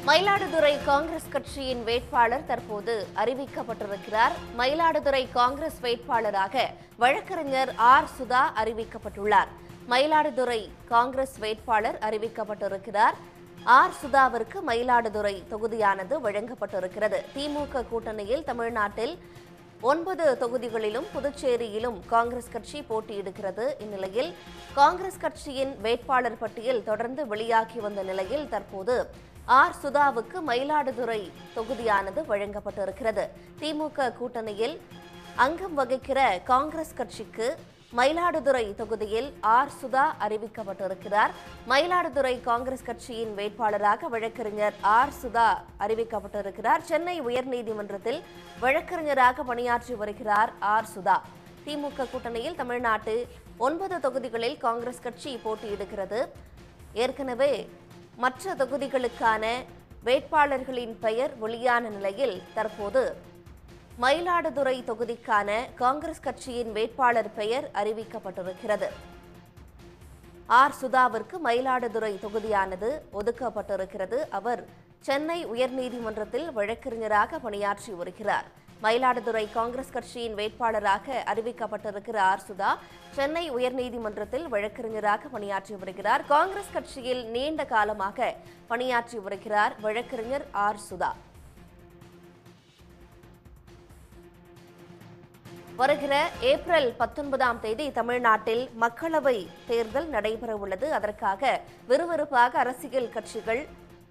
மயிலாடுதுறை காங்கிரஸ் கட்சியின் வேட்பாளர் தற்போது அறிவிக்கப்பட்டிருக்கிறார். மயிலாடுதுறை காங்கிரஸ் வேட்பாளராக வழக்கறிஞர் ஆர் சுதா அறிவிக்கப்பட்டுள்ளார். மயிலாடுதுறை காங்கிரஸ் வேட்பாளர் அறிவிக்கப்பட்டிருக்கிறார். ஆர் சுதாவிற்கு மயிலாடுதுறை தொகுதியானது வழங்கப்பட்டிருக்கிறது. திமுக கூட்டணியில் தமிழ்நாட்டில் 9 தொகுதிகளிலும் புதுச்சேரியிலும் காங்கிரஸ் கட்சி போட்டியிடுகிறது. இந்நிலையில் காங்கிரஸ் கட்சியின் வேட்பாளர் பட்டியல் தொடர்ந்து வெளியாகி வந்த நிலையில் தற்போது ஆர் சுதாவுக்கு மயிலாடுதுறை தொகுதியானது வழங்கப்பட்டிருக்கிறது. திமுக கூட்டணியில் அங்கம் வகிக்கிற காங்கிரஸ் கட்சிக்கு மயிலாடுதுறை தொகுதியில் ஆர் சுதா அறிவிக்கப்பட்டிருக்கிறார். மயிலாடுதுறை காங்கிரஸ் கட்சியின் வேட்பாளராக வழக்கறிஞர் ஆர் சுதா அறிவிக்கப்பட்டிருக்கிறார். சென்னை உயர்நீதிமன்றத்தில் வழக்கறிஞராக பணியாற்றி வருகிறார் ஆர் சுதா. திமுக கூட்டணியில் தமிழ்நாட்டு 9 தொகுதிகளில் காங்கிரஸ் கட்சி போட்டியிடுகிறது. ஏற்கனவே மற்ற தொகுதிகளுக்கான வேட்பாளர்களின் பெயர் வெளியான நிலையில் தற்போது மயிலாடுதுறை தொகுதிக்கான காங்கிரஸ் கட்சியின் வேட்பாளர் பெயர் அறிவிக்கப்பட்டிருக்கிறது. ஆர் சுதாவிற்கு மயிலாடுதுறை தொகுதியானது ஒதுக்கப்பட்டிருக்கிறது. அவர் சென்னை உயர்நீதிமன்றத்தில் வழக்கறிஞராக பணியாற்றி வருகிறார். மயிலாடுதுறை காங்கிரஸ் கட்சியின் வேட்பாளராக அறிவிக்கப்பட்டிருக்கிற ஆர் சுதா சென்னை உயர்நீதிமன்றத்தில் வழக்கறிஞராக பணியாற்றி வருகிறார். காங்கிரஸ் கட்சியில் நீண்ட காலமாக பணியாற்றி வருகிறார் வழக்கறிஞர் ஆர் சுதா. வருகிற ஏப்ரல் 19ஆம் தேதி தமிழ்நாட்டில் மக்களவை தேர்தல் நடைபெறவுள்ளது. அதற்காக விறுவிறுப்பாக அரசியல் கட்சிகள்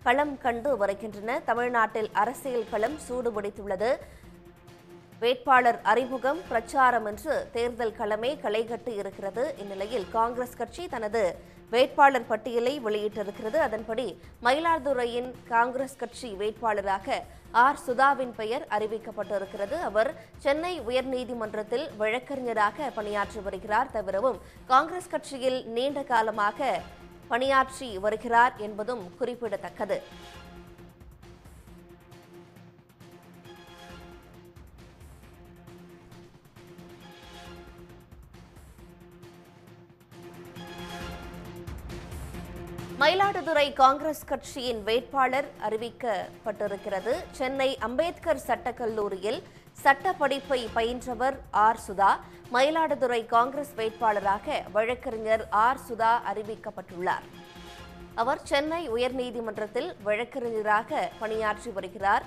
களம் கண்டு வருகின்றன. தமிழ்நாட்டில் அரசியல் களம் சூடுபிடித்துள்ளது. வேட்பாளர் அறிமுகம், பிரச்சாரம் என்று தேர்தல் களமே களைகட்டி இருக்கிறது. இந்நிலையில் காங்கிரஸ் கட்சி தனது வேட்பாளர் பட்டியலை வெளியிட்டிருக்கிறது. அதன்படி மயிலாடுதுறையின் காங்கிரஸ் கட்சி வேட்பாளராக ஆர் சுதாவின் பெயர் அறிவிக்கப்பட்டிருக்கிறது. அவர் சென்னை உயர்நீதிமன்றத்தில் வழக்கறிஞராக பணியாற்றி வருகிறார். தவிரவும் காங்கிரஸ் கட்சியில் நீண்ட காலமாக பணியாற்றி வருகிறார் என்பதும் குறிப்பிடத்தக்கது. மயிலாடுதுறை காங்கிரஸ் கட்சியின் வேட்பாளர் அறிவிக்கப்பட்டிருக்கிறது. சென்னை அம்பேத்கர் சட்டக்கல்லூரியில் சட்ட படிப்பை பயின்றவர் ஆர் சுதா. மயிலாடுதுறை காங்கிரஸ் வேட்பாளராக வழக்கறிஞர் ஆர் சுதா அறிவிக்கப்பட்டுள்ளார். அவர் சென்னை உயர்நீதிமன்றத்தில் வழக்கறிஞராக பணியாற்றி வருகிறார்.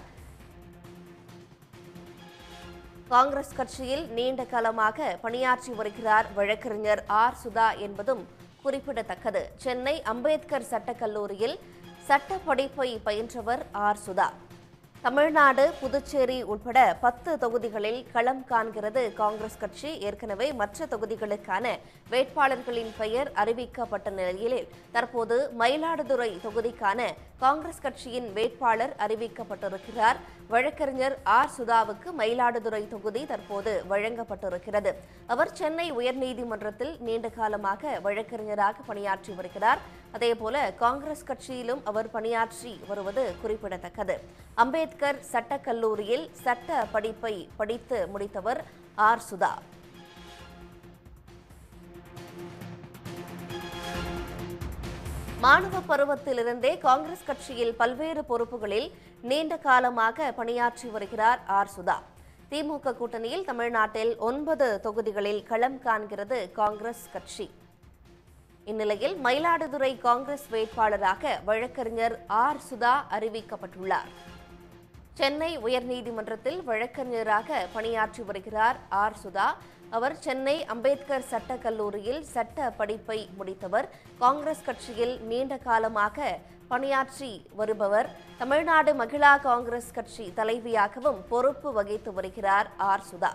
காங்கிரஸ் கட்சியில் நீண்ட காலமாக பணியாற்றி வருகிறார் வழக்கறிஞர் ஆர் சுதா என்பதும் குறிப்பிடத்தக்கது. சென்னை அம்பேத்கர் சட்டக்கல்லூரியில் சட்ட படிப்பை பயின்றவர் ஆர் சுதா. தமிழ்நாடு, புதுச்சேரி உட்பட 10 தொகுதிகளில் களம் காண்கிறது காங்கிரஸ் கட்சி. ஏற்கனவே மற்ற தொகுதிகளுக்கான வேட்பாளர்களின் பெயர் அறிவிக்கப்பட்ட நிலையில் தற்போது மயிலாடுதுறை தொகுதிக்கான காங்கிரஸ் கட்சியின் வேட்பாளர் அறிவிக்கப்பட்டிருக்கிறார். வழக்கறிஞர் ஆர் சுதாவுக்கு மயிலாடுதுறை தொகுதி தற்போது வழங்கப்பட்டிருக்கிறது. அவர் சென்னை உயர்நீதிமன்றத்தில் நீண்ட காலமாக வழக்கறிஞராக பணியாற்றி வருகிறார். அதேபோல காங்கிரஸ் கட்சியிலும் அவர் பணியாற்றி வருவது குறிப்பிடத்தக்கது. அம்பேத்கர் சட்டக்கல்லூரியில் சட்ட படிப்பை படித்து முடித்தவர் ஆர் சுதா. மாணவ பருவத்திலிருந்தே காங்கிரஸ் கட்சியில் பல்வேறு பொறுப்புகளில் நீண்ட காலமாக பணியாற்றி வருகிறார் ஆர் சுதா. திமுக கூட்டணியில் தமிழ்நாட்டில் 9 தொகுதிகளில் களம் காண்கிறது காங்கிரஸ் கட்சி. இந்நிலையில் மயிலாடுதுறை காங்கிரஸ் வேட்பாளராக வழக்கறிஞர் ஆர் சுதா அறிவிக்கப்பட்டுள்ளார். சென்னை உயர்நீதிமன்றத்தில் வழக்கறிஞராக பணியாற்றி வருகிறார் ஆர் சுதா. அவர் சென்னை அம்பேத்கர் சட்டக் கல்லூரியில் சட்ட படிப்பை முடித்தவர். காங்கிரஸ் கட்சியில் நீண்ட காலமாக பணியாற்றி வருபவர். தமிழ்நாடு மகிழா காங்கிரஸ் கட்சி தலைவியாகவும் பொறுப்பு வகித்து வருகிறார் ஆர் சுதா.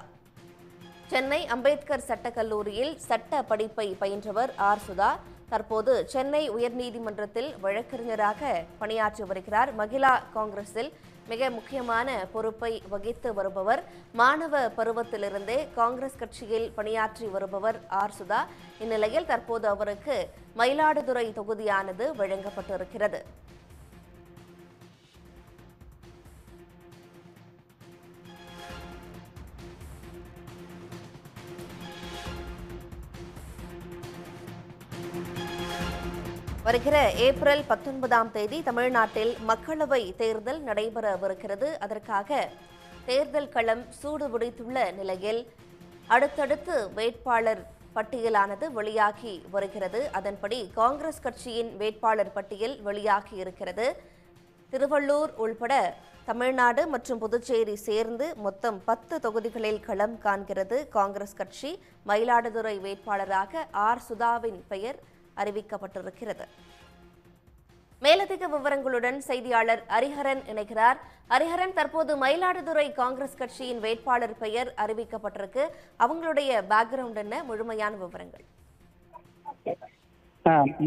சென்னை அம்பேத்கர் சட்டக் கல்லூரியில் சட்ட படிப்பை பயின்றவர் ஆர் சுதா. தற்போது சென்னை உயர்நீதிமன்றத்தில் வழக்கறிஞராக பணியாற்றி வருகிறார். மகிழா காங்கிரஸில் மிக முக்கியமான பொறுப்பை வகித்து வருபவர். மாணவ பருவத்திலிருந்தே காங்கிரஸ் கட்சியில் பணியாற்றி வருபவர் ஆர் சுதா. இந்நிலையில் தற்போது அவருக்கு மயிலாடுதுறை தொகுதியானது வழங்கப்பட்டிருக்கிறது. வருகிற ஏப்ரல் 19ஆம் தேதி தமிழ்நாட்டில் மக்களவை தேர்தல் நடைபெறவிருக்கிறது. அதற்காக தேர்தல் களம் சூடுபிடித்துள்ள நிலையில் அடுத்தடுத்து வேட்பாளர் பட்டியலானது வெளியாகி வருகிறது. அதன்படி காங்கிரஸ் கட்சியின் வேட்பாளர் பட்டியல் வெளியாகி இருக்கிறது. திருவள்ளூர் உள்பட தமிழ்நாடு மற்றும் புதுச்சேரி சேர்ந்து மொத்தம் 10 தொகுதிகளில் களம் காண்கிறது காங்கிரஸ் கட்சி. மயிலாடுதுறை வேட்பாளராக ஆர் சுதாவின் பெயர் அறிவிக்கப்பட்டிருக்கிறது. மேலதிக விவரங்களுடன் செய்தியாளர் ஹரிஹரன் இணைகிறார். ஹரிஹரன், தற்போது மயிலாடுதுறை காங்கிரஸ் கட்சியின் வேட்பாளர் பெயர் அறிவிக்கப்பட்டிருக்கு. அவங்களுடைய பேக்ரவுண்ட் என்ன, முழுமையான விவரங்கள்?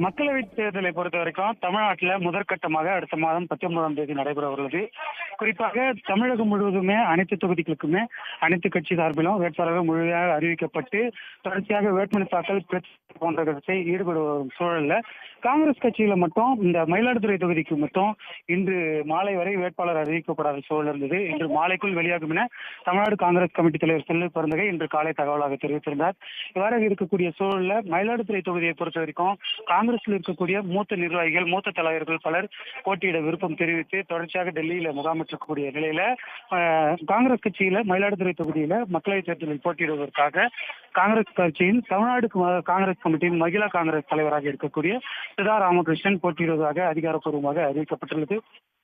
மக்களவை தேர்தலை பொறுத்த வரைக்கும் தமிழ்நாட்டில் முதற்கட்டமாக அடுத்த மாதம் 19ஆம் தேதி நடைபெற உள்ளது. குறிப்பாக தமிழகம் முழுவதுமே அனைத்து தொகுதிகளுக்குமே அனைத்து கட்சி சார்பிலும் வேட்பாளர்கள் முழுமையாக அறிவிக்கப்பட்டு தொடர்ச்சியாக வேட்புமனு தாக்கல் போன்றவற்றை ஈடுபடும் சூழல்ல காங்கிரஸ் கட்சியில மட்டும் இந்த மயிலாடுதுறை தொகுதிக்கு மட்டும் இன்று மாலை வரை வேட்பாளர் அறிவிக்கப்படாத சூழல் இருந்தது. இன்று மாலைக்குள் வெளியாகும் என தமிழ்நாடு காங்கிரஸ் கமிட்டி தலைவர் செல்வ பெருந்தகை இன்று காலை தகவலாக தெரிவித்திருந்தார். இவ்வாறாக இருக்கக்கூடிய சூழல்ல மயிலாடுதுறை தொகுதியை பொறுத்த வரைக்கும் காங்கிரஸில் இருக்கக்கூடிய மூத்த நிர்வாகிகள் மூத்த தலைவர்கள் பலர் போட்டியிட விருப்பம் தெரிவித்து தொடர்ச்சியாக டெல்லியில முகாமிட்டிருக்கக்கூடிய நிலையில காங்கிரஸ் கட்சியில மயிலாடுதுறை தொகுதியில மக்களவைத் தேர்தலில் போட்டியிடுவதற்காக காங்கிரஸ் கட்சியின் தமிழ்நாடு காங்கிரஸ் கமிட்டியின் மகிழா காங்கிரஸ் தலைவராக இருக்கக்கூடிய சிதா ராமகிருஷ்ணன் போட்டியிடுவதாக அதிகாரப்பூர்வமாக அறிவிக்கப்பட்டுள்ளது.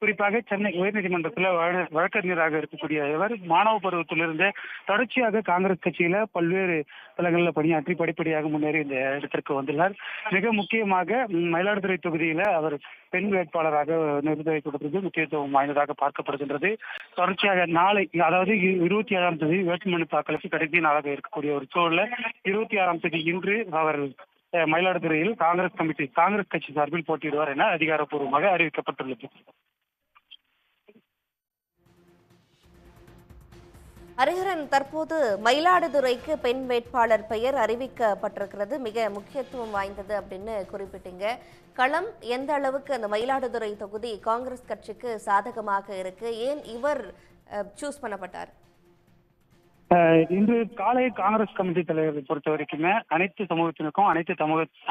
குறிப்பாக சென்னை உயர்நீதிமன்றத்தில் வழக்கறிஞராக இருக்கக்கூடிய இவர் மாணவ பருவத்திலிருந்து தொடர்ச்சியாக காங்கிரஸ் கட்சியில பல்வேறு தளங்களில் பணியாற்றி படிப்படியாக முன்னேறி இந்த இடத்திற்கு வந்துள்ளார். மிக முக்கியமாக மயிலாடுதுறை தொகுதியில அவர் பெண் வேட்பாளராக நிர்ணயிக்கப்பட்டது முக்கியத்துவம் வாய்ந்ததாக பார்க்கப்படுகின்றது. தொடர்ச்சியாக நாளை, அதாவது 27ஆம் தேதி வேட்புமனு தாக்கலுக்கு கடைசி நாளாக இருக்கக்கூடிய ஒரு சூழல்ல 26ஆம் தேதி இன்று அவர் மயிலாடுதுறையில் காங்கிரஸ் கட்சி சார்பில் போட்டியிடுவார் என அதிகாரப்பூர்வமாக அறிவிக்கப்பட்டுள்ளது. ஹரிஹரன், தற்போது மயிலாடுதுறைக்கு பெண் வேட்பாளர் பெயர் அறிவிக்கப்பட்டிருக்கிறது. மிக முக்கியத்துவம் வாய்ந்தது அப்படின்னு குறிப்பிட்டீங்க. களம் எந்த அளவுக்கு அந்த மயிலாடுதுறை தொகுதி காங்கிரஸ் கட்சிக்கு சாதகமாக இருக்கு? ஏன் இவர் சூஸ் பண்ணப்பட்டார்? இன்று காலை காங்கிரஸ் கமிட்டி தலைவரை பொறுத்த வரைக்குமே அனைத்து சமூகத்தினருக்கும்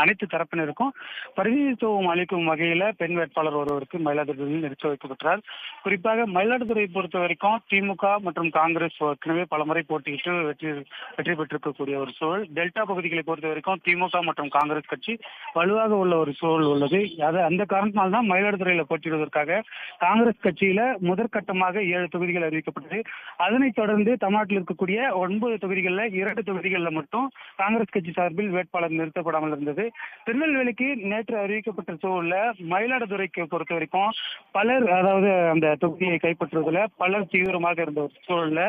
அனைத்து தரப்பினருக்கும் பிரதிநிதித்துவம் அளிக்கும் வகையில பெண் வேட்பாளர் ஒருவருக்கு மயிலாடுதுறையில் நிறுத்தி வைக்கப்பட்டார். குறிப்பாக மயிலாடுதுறையை பொறுத்த வரைக்கும் திமுக மற்றும் காங்கிரஸ் ஏற்கனவே பலமுறை போட்டியிட்டு வெற்றி பெற்றிருக்கக்கூடிய ஒரு சூழல். டெல்டா பகுதிகளை பொறுத்த வரைக்கும் திமுக மற்றும் காங்கிரஸ் கட்சி வலுவாக உள்ள ஒரு சூழல் உள்ளது. அந்த காரணத்தினால்தான் மயிலாடுதுறையில போட்டியிடுவதற்காக காங்கிரஸ் கட்சியில முதற்கட்டமாக 7 தொகுதிகள் அறிவிக்கப்பட்டது. அதனைத் தொடர்ந்து தமிழ்நாட்டில் இருக்கக்கூடிய 9 தொகுதிகளில் 2 தொகுதிகளில் மட்டும் காங்கிரஸ் கட்சி சார்பில் வேட்பாளர் நிறுத்தப்படாமல் இருந்தது. திருநெல்வேலிக்கு நேற்று அறிவிக்கப்பட்ட சூழல்ல மயிலாடுதுறைக்கு பொறுத்த வரைக்கும் பலர், அதாவது அந்த தொகுதியை கைப்பற்றுவதில் பலர் தீவிரமாக இருந்த ஒரு சூழல்ல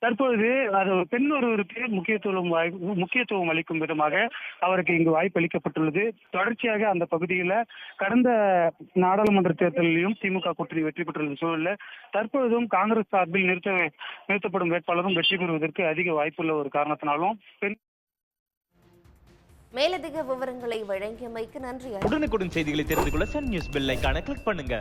தற்பொழுது அது பெண் ஒருவருக்கு முக்கியத்துவம் அளிக்கும் விதமாக அவருக்கு இங்கு வாய்ப்பு அளிக்கப்பட்டுள்ளது. தொடர்ச்சியாக அந்த பகுதியில கடந்த நாடாளுமன்ற தேர்தலிலும் திமுக கூட்டணி வெற்றி பெற்றுள்ள சூழல்ல தற்பொழுதும் காங்கிரஸ் சார்பில் நிறுத்தப்படும் வேட்பாளரும் வெற்றி பெறுவதற்கு அதிக வாய்ப்புள்ள ஒரு காரணத்தினாலும் மேலதிக விவரங்களை வழங்கியமைக்கு நன்றி. உடனுக்குடன் செய்திகளை தெரிந்து கொள்ள சன் நியூஸ் பெல் ஐகானை கிளிக் பண்ணுங்க.